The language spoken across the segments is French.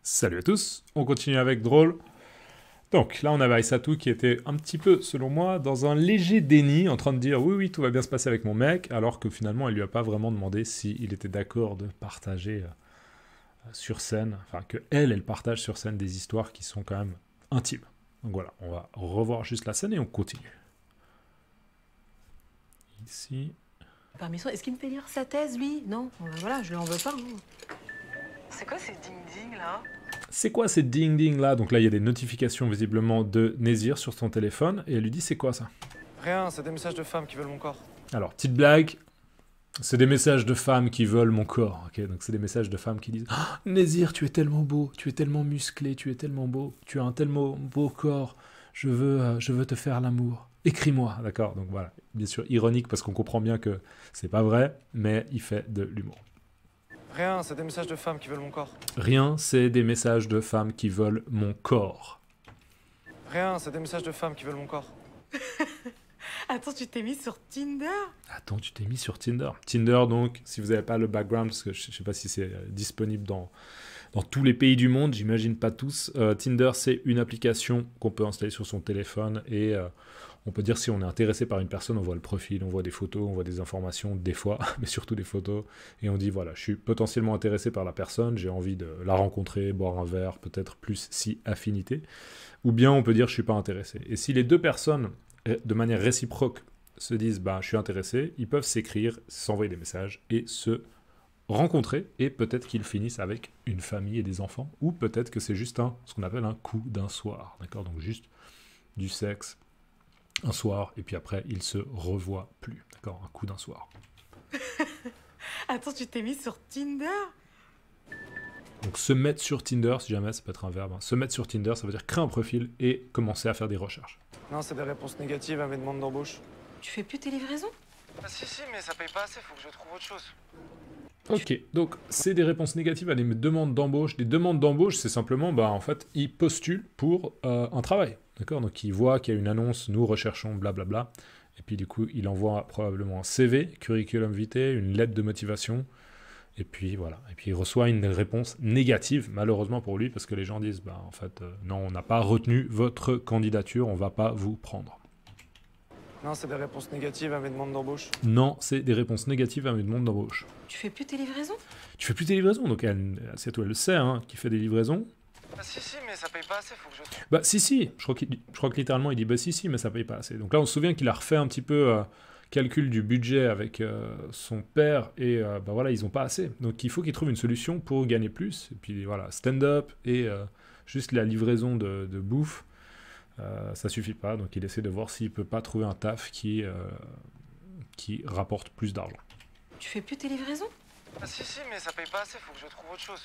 Salut à tous, on continue avec Drôle. Donc là on avait Aïssatou qui était un petit peu, selon moi, dans un léger déni, en train de dire oui oui tout va bien se passer avec mon mec, alors que finalement elle lui a pas vraiment demandé s'il était d'accord de partager sur scène, enfin que elle partage sur scène des histoires qui sont quand même intimes. Donc voilà, on va revoir juste la scène et on continue. Ici. Permission, est-ce qu'il me fait lire sa thèse, lui? Non, voilà, je lui en veux pas. C'est quoi ces ding-ding là? C'est quoi ces ding-ding là? Donc là il y a des notifications visiblement de Nézir sur son téléphone et elle lui dit c'est quoi ça? Rien, c'est des messages de femmes qui veulent mon corps. Alors, petite blague, c'est des messages de femmes qui veulent mon corps. Ok, donc c'est des messages de femmes qui disent oh, Nézir, tu es tellement beau, tu es tellement musclé, tu es tellement beau, tu as un tellement beau corps, je veux te faire l'amour. Écris-moi, d'accord. Donc voilà, bien sûr ironique parce qu'on comprend bien que c'est pas vrai, mais il fait de l'humour. Rien, c'est des messages de femmes qui veulent mon corps. Rien, c'est des messages de femmes qui veulent mon corps. Rien, c'est des messages de femmes qui veulent mon corps. Attends, tu t'es mis sur Tinder? Attends, tu t'es mis sur Tinder. Tinder, donc, si vous n'avez pas le background, parce que je ne sais pas si c'est disponible dans tous les pays du monde, j'imagine pas tous. Tinder, c'est une application qu'on peut installer sur son téléphone et on peut dire si on est intéressé par une personne, on voit le profil, on voit des photos, on voit des informations, des fois, mais surtout des photos, et on dit voilà, je suis potentiellement intéressé par la personne, j'ai envie de la rencontrer, boire un verre, peut-être plus si affinité, ou bien on peut dire je suis pas intéressé. Et si les deux personnes, de manière réciproque, se disent bah je suis intéressé, ils peuvent s'écrire, s'envoyer des messages et se rencontrer, et peut-être qu'ils finissent avec une famille et des enfants, ou peut-être que c'est juste ce qu'on appelle un coup d'un soir, d'accord? Donc juste du sexe un soir, et puis après ils se revoient plus, d'accord? Un coup d'un soir. Attends, tu t'es mis sur Tinder? Donc se mettre sur Tinder, si jamais ça peut être un verbe, se mettre sur Tinder, ça veut dire créer un profil et commencer à faire des recherches. Non, c'est des réponses négatives à mes demandes d'embauche. Tu fais plus tes livraisons? Ah si, mais ça paye pas assez, faut que je trouve autre chose. Ok, donc c'est des réponses négatives à des demandes d'embauche. Des demandes d'embauche, c'est simplement, bah en fait, ils postulent pour un travail, d'accord? Donc ils voient qu'il y a une annonce, nous recherchons, blablabla, et puis du coup, il envoie probablement un CV, curriculum vitae, une lettre de motivation, et puis voilà. Et puis il reçoit une réponse négative, malheureusement pour lui, parce que les gens disent, bah en fait, non, on n'a pas retenu votre candidature, on va pas vous prendre. Non, c'est des réponses négatives à mes demandes d'embauche. Non, c'est des réponses négatives à mes demandes d'embauche. Tu fais plus tes livraisons? Tu fais plus tes livraisons, donc c'est toi, elle le sait, hein, qui fait des livraisons. Ah si, mais ça paye pas assez, faut que je trouve. Bah si, je crois que littéralement il dit bah si, mais ça paye pas assez. Donc là on se souvient qu'il a refait un petit peu calcul du budget avec son père et bah voilà, ils ont pas assez. Donc il faut qu'il trouve une solution pour gagner plus. Et puis voilà, stand-up et juste la livraison de bouffe, ça suffit pas. Donc il essaie de voir s'il peut pas trouver un taf qui rapporte plus d'argent. Tu fais plus tes livraisons? Ah si, mais ça paye pas assez, faut que je trouve autre chose.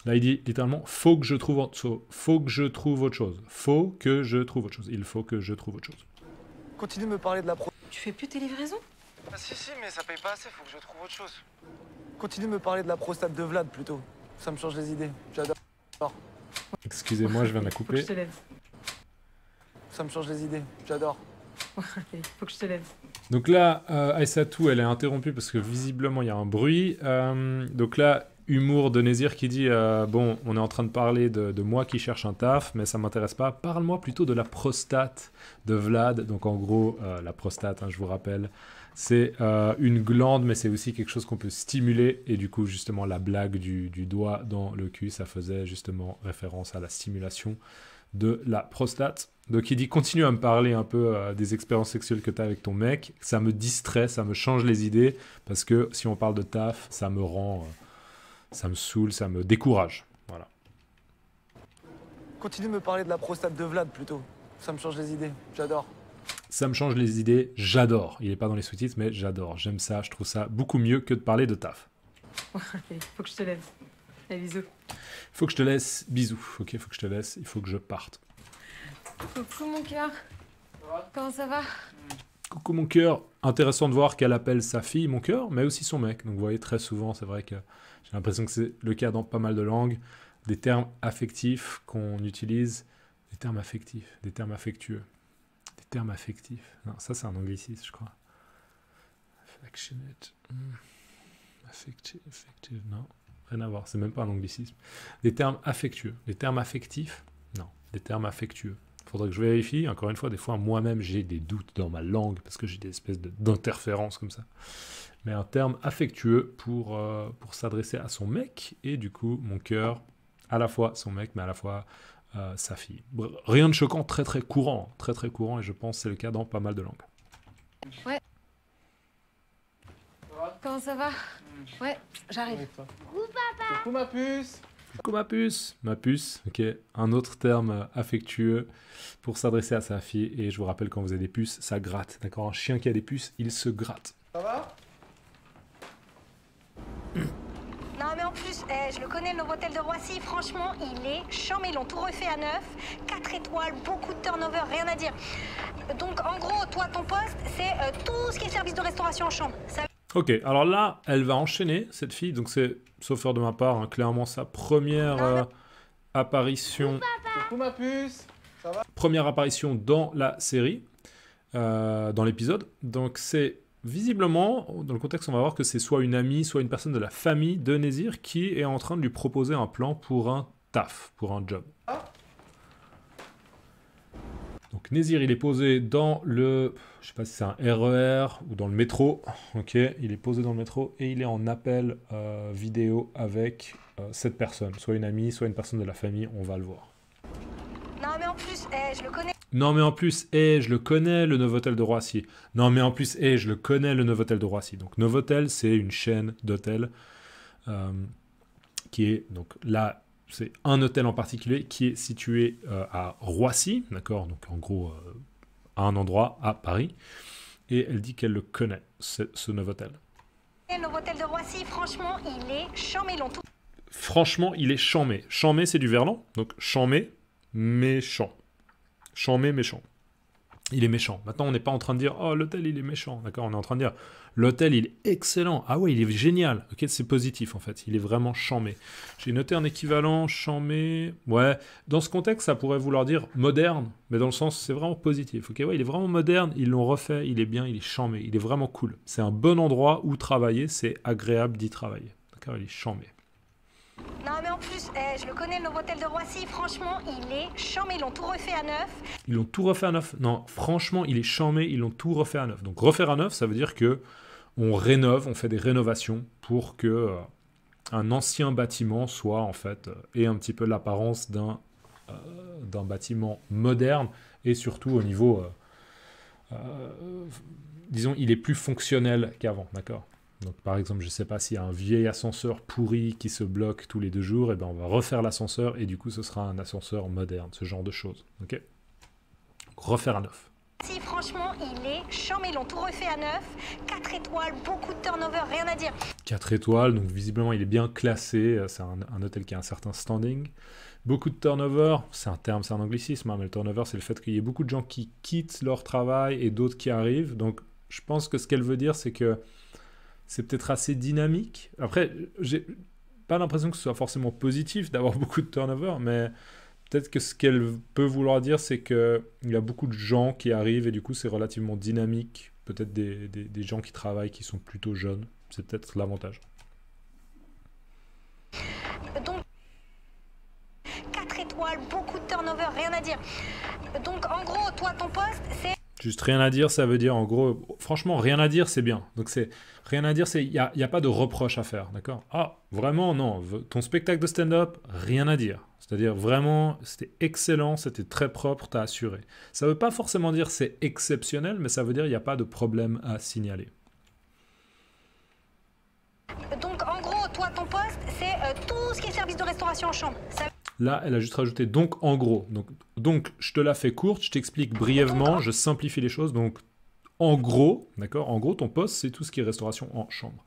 Là, il dit littéralement faut que je trouve autre chose. Faut que je trouve autre chose. Faut que je trouve autre chose. Il faut que je trouve autre chose. Continue de me parler de la Tu fais plus tes livraisons? Ah si, mais ça paye pas assez, faut que je trouve autre chose. Continue de me parler de la prostate de Vlad plutôt. Ça me change les idées, j'adore. Excusez-moi, je viens de la Faut que couper. je te lève. Ça me change les idées, j'adore. Allez, faut que je te lève. Donc là, Aïssatou, elle est interrompue parce que visiblement il y a un bruit. Donc là, humour de Nézir qui dit bon, on est en train de parler de moi qui cherche un taf, mais ça m'intéresse pas. Parle-moi plutôt de la prostate de Vlad. Donc en gros, la prostate, hein, je vous rappelle, c'est une glande, mais c'est aussi quelque chose qu'on peut stimuler. Et du coup, justement, la blague du doigt dans le cul, ça faisait justement référence à la stimulation de la prostate. Donc il dit continue à me parler un peu des expériences sexuelles que tu as avec ton mec, ça me distrait, ça me change les idées, parce que si on parle de taf, ça me rend, ça me saoule, ça me décourage. Voilà. Continue de me parler de la prostate de Vlad plutôt. Ça me change les idées, j'adore. Ça me change les idées, j'adore. Il n'est pas dans les sous-titres, mais j'adore, j'aime ça, je trouve ça beaucoup mieux que de parler de taf. Allez, faut que je te lève. Allez, bisous. Faut que je te laisse, bisous, ok, faut que je te laisse, il faut que je parte. Coucou mon cœur. Comment ça va? Coucou mon cœur, intéressant de voir qu'elle appelle sa fille mon cœur, mais aussi son mec. Donc vous voyez très souvent, c'est vrai que j'ai l'impression que c'est le cas dans pas mal de langues, des termes affectifs qu'on utilise, des termes affectifs, des termes affectueux, des termes affectifs. Non, ça c'est un anglicisme, je crois. Affectionate, affective, non. rien à voir, c'est même pas un anglicisme. Des termes affectueux. Les termes affectifs, non, des termes affectueux. Faudrait que je vérifie. Encore une fois, des fois, moi-même, j'ai des doutes dans ma langue parce que j'ai des espèces d'interférences comme ça. Mais un terme affectueux pour s'adresser à son mec et du coup, mon cœur, à la fois son mec, mais à la fois sa fille. Rien de choquant, très très courant. Très très courant et je pense que c'est le cas dans pas mal de langues. Ouais. Comment ça va? Ouais, j'arrive. Coucou ma puce. Coucou ma puce. Ma puce, ok. Un autre terme affectueux pour s'adresser à sa fille. Et je vous rappelle, quand vous avez des puces, ça gratte. D'accord? Un chien qui a des puces, il se gratte. Ça va? Non mais en plus, je le connais, le Novotel de Roissy, franchement, il est chambé, ils l'ont tout refait à neuf, 4 étoiles, beaucoup de turnover, rien à dire. Donc en gros, toi, ton poste, c'est tout ce qui est service de restauration en chambre. Ça... Ok, alors là, elle va enchaîner, cette fille. Donc c'est, sauf erreur de ma part, hein, clairement sa première apparition. Coucou ma puce. Ça va? Première apparition dans la série, dans l'épisode. Donc c'est visiblement, dans le contexte, on va voir que c'est soit une amie, soit une personne de la famille de Nézir qui est en train de lui proposer un plan pour un taf, pour un job. Donc Nézir, il est posé dans le, je sais pas si c'est un RER ou dans le métro. Ok, il est posé dans le métro et il est en appel vidéo avec cette personne, soit une amie, soit une personne de la famille. On va le voir. Non mais en plus, je le connais. Non mais en plus, je le connais, le Novotel de Roissy. Non mais en plus, je le connais, le Novotel de Roissy. Donc Novotel, c'est une chaîne d'hôtels qui est, donc là, c'est un hôtel en particulier qui est situé à Roissy, d'accord? Donc en gros, à un endroit à Paris. Et elle dit qu'elle le connaît, ce Novotel. Le Novotel de Roissy, franchement, il est chambé, ils l'ont tout... Franchement, il est chambé. Chambé, c'est du verlan. Donc chambé, méchant. Chambé, méchant. Il est méchant. Maintenant, on n'est pas en train de dire « Oh, l'hôtel, il est méchant. » D'accord? On est en train de dire « L'hôtel, il est excellent. Ah ouais, il est génial. » Ok, c'est positif, en fait. Il est vraiment chambé. J'ai noté un équivalent chambé. Ouais, dans ce contexte, ça pourrait vouloir dire moderne, mais dans le sens, c'est vraiment positif. Ok, ouais, il est vraiment moderne. Ils l'ont refait. Il est bien, il est chambé. Il est vraiment cool. C'est un bon endroit où travailler. C'est agréable d'y travailler. D'accord? Il est chambé. Non mais en plus, je le connais, le Novotel de Roissy, franchement, il est chambé, ils l'ont tout refait à neuf. Ils l'ont tout refait à neuf. Non, franchement, il est chambé, ils l'ont tout refait à neuf. Donc refaire à neuf, ça veut dire que on rénove, on fait des rénovations pour que un ancien bâtiment soit en fait ait un petit peu l'apparence d'un bâtiment moderne et surtout au niveau, disons, il est plus fonctionnel qu'avant, d'accord? Donc par exemple, je ne sais pas s'il y a un vieil ascenseur pourri qui se bloque tous les 2 jours, et ben on va refaire l'ascenseur et du coup ce sera un ascenseur moderne, ce genre de choses. Ok? Donc, refaire à neuf. Si franchement, il est chambé, ils l'ont tout refait à neuf, 4 étoiles, beaucoup de turnover, rien à dire. 4 étoiles, donc visiblement il est bien classé, c'est un hôtel qui a un certain standing. Beaucoup de turnover, c'est un terme, c'est un anglicisme, hein, mais le turnover c'est le fait qu'il y ait beaucoup de gens qui quittent leur travail et d'autres qui arrivent. Donc je pense que ce qu'elle veut dire c'est que c'est peut-être assez dynamique. Après, j'ai pas l'impression que ce soit forcément positif d'avoir beaucoup de turnover, mais peut-être que ce qu'elle peut vouloir dire, c'est qu'il y a beaucoup de gens qui arrivent et du coup, c'est relativement dynamique. Peut-être des gens qui travaillent qui sont plutôt jeunes. C'est peut-être l'avantage. Donc, 4 étoiles, beaucoup de turnover, rien à dire. Donc en gros, toi, ton poste, c'est... Juste rien à dire, ça veut dire en gros, franchement, rien à dire, c'est bien. Donc c'est rien à dire, c'est il y a pas de reproche à faire, d'accord? Ah, vraiment non, ton spectacle de stand-up, rien à dire. C'est-à-dire vraiment, c'était excellent, c'était très propre, t'as assuré. Ça veut pas forcément dire c'est exceptionnel, mais ça veut dire il n'y a pas de problème à signaler. Donc en gros, toi, ton poste, c'est tout ce qui est service de restauration en chambre. Ça... Là, elle a juste rajouté donc en gros. Donc je te la fais courte, je t'explique brièvement, je simplifie les choses. Donc en gros, d'accord, en gros, ton poste, c'est tout ce qui est restauration en chambre.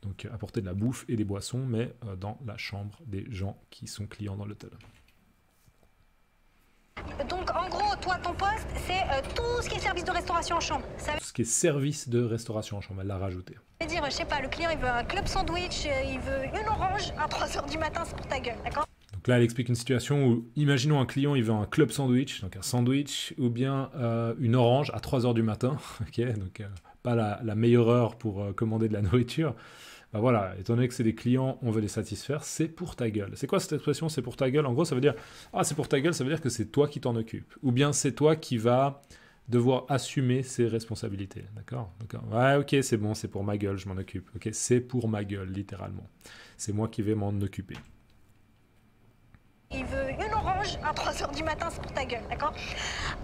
Donc apporter de la bouffe et des boissons, mais dans la chambre des gens qui sont clients dans l'hôtel. Donc en gros, toi, ton poste, c'est tout ce qui est service de restauration en chambre. Ça Tout ce qui est service de restauration en chambre, elle l'a rajouté. veut dire, je sais pas, le client, il veut un club sandwich, il veut une orange à 3h du matin, c'est pour ta gueule, d'accord? Donc là, elle explique une situation où, imaginons un client, il veut un club sandwich, donc un sandwich, ou bien une orange à 3h du matin, ok, donc pas la meilleure heure pour commander de la nourriture, bah voilà, étant donné que c'est des clients, on veut les satisfaire, c'est pour ta gueule. C'est quoi cette expression, c'est pour ta gueule? En gros, ça veut dire, ah, c'est pour ta gueule, ça veut dire que c'est toi qui t'en occupes. Ou bien c'est toi qui vas devoir assumer ses responsabilités, d'accord? Ouais, ok, c'est bon, c'est pour ma gueule, je m'en occupe. Ok, c'est pour ma gueule, littéralement. C'est moi qui vais m'en occuper. Il veut une orange à 3h du matin, c'est pour ta gueule, d'accord?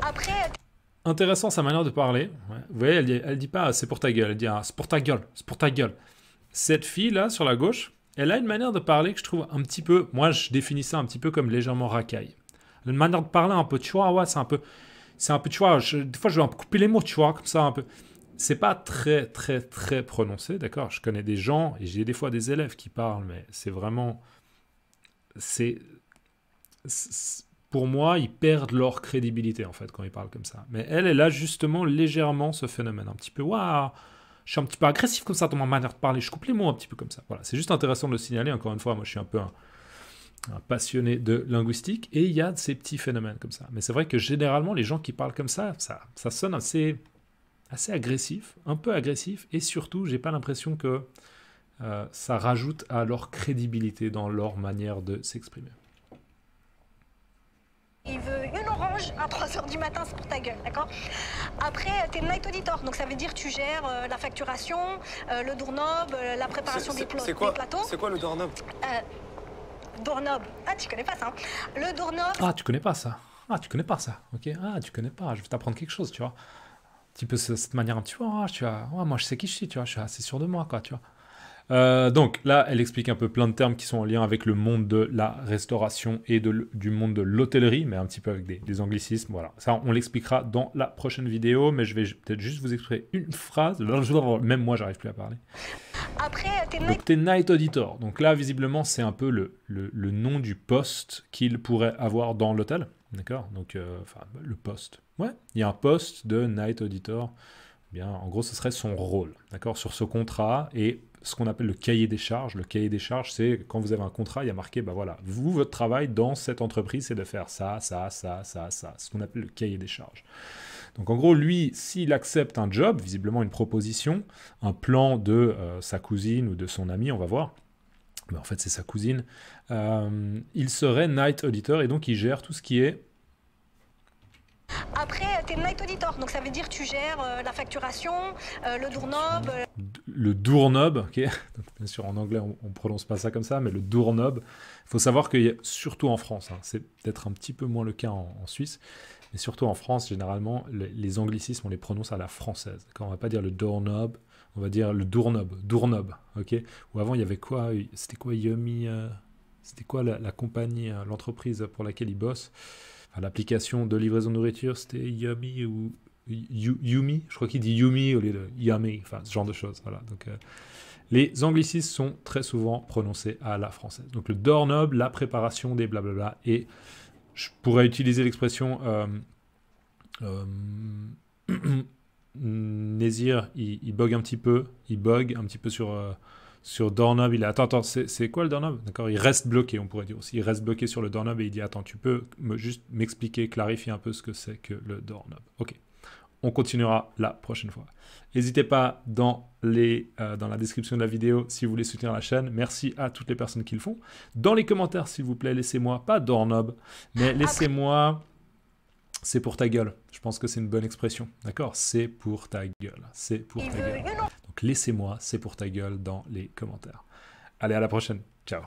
Après... Intéressant sa manière de parler. Ouais. Vous voyez, elle dit pas c'est pour ta gueule, elle dit ah, c'est pour ta gueule, c'est pour ta gueule. Cette fille-là, sur la gauche, elle a une manière de parler que je trouve un petit peu... Moi, je définis ça un petit peu comme légèrement racaille. Elle a une manière de parler un peu, tu vois, ouais, c'est un peu, tu vois, des fois, je vais un peu couper les mots, tu vois, comme ça, un peu. C'est pas très, très, très prononcé, d'accord? Je connais des gens, et j'ai des fois des élèves qui parlent, mais c'est vraiment... Pour moi, ils perdent leur crédibilité, en fait, quand ils parlent comme ça. Mais elle a justement légèrement ce phénomène, un petit peu, waouh, je suis un petit peu agressif comme ça dans ma manière de parler, je coupe les mots un petit peu comme ça. Voilà, c'est juste intéressant de le signaler. Encore une fois, moi, je suis un peu un passionné de linguistique, et il y a ces petits phénomènes comme ça. Mais c'est vrai que généralement, les gens qui parlent comme ça sonne assez agressif, un peu agressif, et surtout, j'ai pas l'impression que ça rajoute à leur crédibilité dans leur manière de s'exprimer. Il veut une orange à 3h du matin, c'est pour ta gueule, d'accord? Après, t'es night auditor, donc ça veut dire que tu gères la facturation, le doorknob, la préparation des plateaux. C'est quoi le doorknob? Doorknob. Ah, tu connais pas ça, hein? Le doorknob... Ah, tu connais pas ça. Ah, tu connais pas ça. Ok. Ah, tu connais pas. Je vais t'apprendre quelque chose, tu vois. Un petit peu cette manière, tu vois. Moi, je sais qui je suis, tu vois. Je suis assez sûr de moi, quoi, tu vois. Donc là, elle explique un peu plein de termes qui sont en lien avec le monde de la restauration et du monde de l'hôtellerie, mais un petit peu avec des anglicismes. Voilà, ça on l'expliquera dans la prochaine vidéo, mais je vais peut-être juste vous exprimer une phrase. Même moi, j'arrive plus à parler. Après, t'es night auditor. Donc là, visiblement, c'est un peu le nom du poste qu'il pourrait avoir dans l'hôtel. D'accord? Donc, le poste. Ouais, il y a un poste de night auditor. Bien, en gros, ce serait son rôle, d'accord, sur ce contrat et ce qu'on appelle le cahier des charges. Le cahier des charges, c'est quand vous avez un contrat, il y a marqué, bah voilà, vous, votre travail dans cette entreprise, c'est de faire ça, ça, ça, ça, ça. C'est ce qu'on appelle le cahier des charges. Donc en gros, lui, s'il accepte un job, visiblement une proposition, un plan de sa cousine ou de son ami, on va voir, mais en fait c'est sa cousine, il serait night auditor et donc il gère tout ce qui est... Après, t'es night auditor, donc ça veut dire que tu gères la facturation, le doorknob... Le doorknob, ok. Donc, bien sûr, en anglais, on ne prononce pas ça comme ça, mais le doorknob, il faut savoir que surtout en France, hein, c'est peut-être un petit peu moins le cas en Suisse, mais surtout en France, généralement, les anglicismes, on les prononce à la française. On ne va pas dire le doorknob, on va dire le doorknob, ok. Ou avant, il y avait quoi? C'était quoi Yummy? C'était quoi la compagnie, l'entreprise pour laquelle il bosse? L'application de livraison de nourriture, c'était Yummy ou Yumi. Je crois qu'il dit Yumi au lieu de Yummy. Enfin, ce genre de choses. Voilà. Donc, les anglicismes sont très souvent prononcés à la française. Donc, le doorknob, la préparation des blablabla. Et je pourrais utiliser l'expression Nézir, il bug un petit peu. Il bug un petit peu sur doorknob, il est attends, c'est quoi le doorknob? D'accord, il reste bloqué, on pourrait dire aussi. Il reste bloqué sur le doorknob et il dit attends, tu peux juste m'expliquer, clarifier un peu ce que c'est que le doorknob. Ok, on continuera la prochaine fois. N'hésitez pas dans la description de la vidéo si vous voulez soutenir la chaîne. Merci à toutes les personnes qui le font. Dans les commentaires, s'il vous plaît, laissez-moi, pas doorknob, mais laissez-moi... C'est pour ta gueule. Je pense que c'est une bonne expression. D'accord? C'est pour ta gueule. C'est pour ta gueule. Donc laissez-moi, c'est pour ta gueule dans les commentaires. Allez, à la prochaine. Ciao.